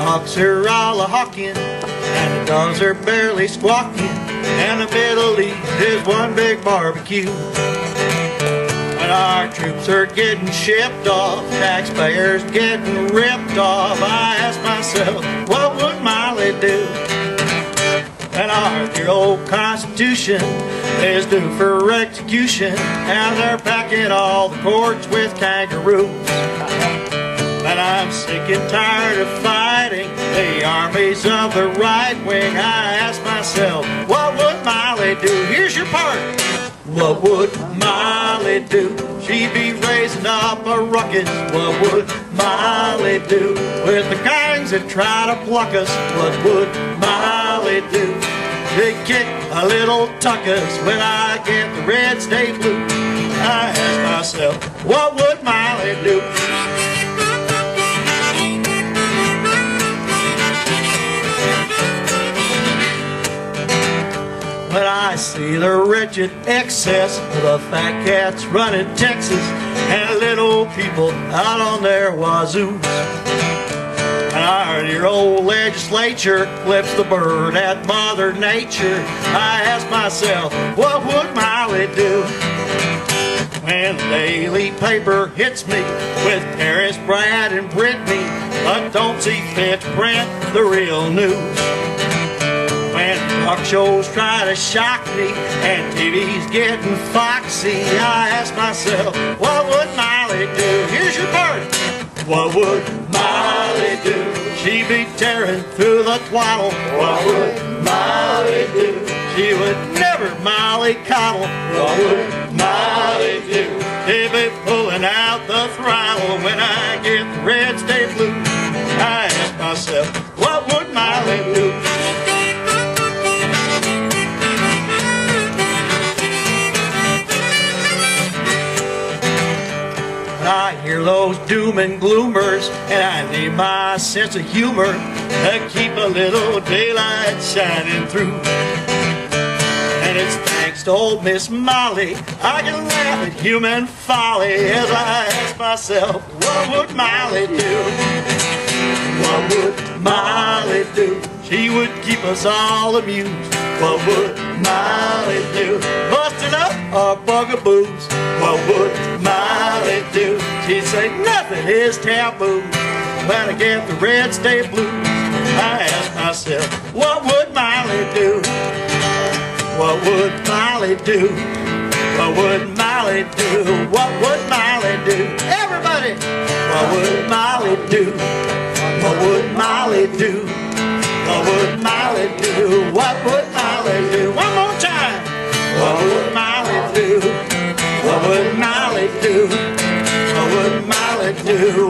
hawks are all a-hawking, and the dogs are barely squawking, and the Middle East is one big barbecue. When our troops are getting shipped off, taxpayers getting ripped off, I ask myself, what would Miley do? And our dear old Constitution is due for execution, and they're packing all the courts with kangaroos. And I'm sick and tired of fighting the armies of the right wing. I ask myself, what would Miley do? Here's your part. What would Miley do? She'd be raising up a ruckus. What would Miley do with the gangs that try to pluck us? What would Miley do? They kick a little tuckus when I get the red state blue. I ask myself, what would Miley do? When I see the wretched excess of the fat cats running Texas and little people out on their wazoos, and our dear old legislature flips the bird at Mother Nature, I ask myself, what would Miley do? When the daily paper hits me with Paris, Brad, and Brittany, but don't see fit to print the real news. When talk shows try to shock me and TV's getting foxy, I ask myself, what would Miley do? Here's your part. What would Miley do? She'd be tearing through the twaddle. What would Miley do? She would never Miley coddle. What would Miley do? She'd be pulling out the throttle when I get the red state blue. I ask myself, what would Miley do? I hear those doom and gloomers, and I need my sense of humor to keep a little daylight shining through. And it's thanks to old Miss Molly I can laugh at human folly as I ask myself, what would Molly do? What would Molly do? She would keep us all amused. What would Molly do? Busting up our bugaboos. What would Molly do? She'd say nothing is taboo. When I get the red state blues, I ask myself, what would Molly do? What would Molly do? What would Molly do? What would Molly do? Everybody! What would Molly do? What would Molly do? What would Molly do? What would Molly do? One more time! What would Molly do? What would Molly do? What would Molly do?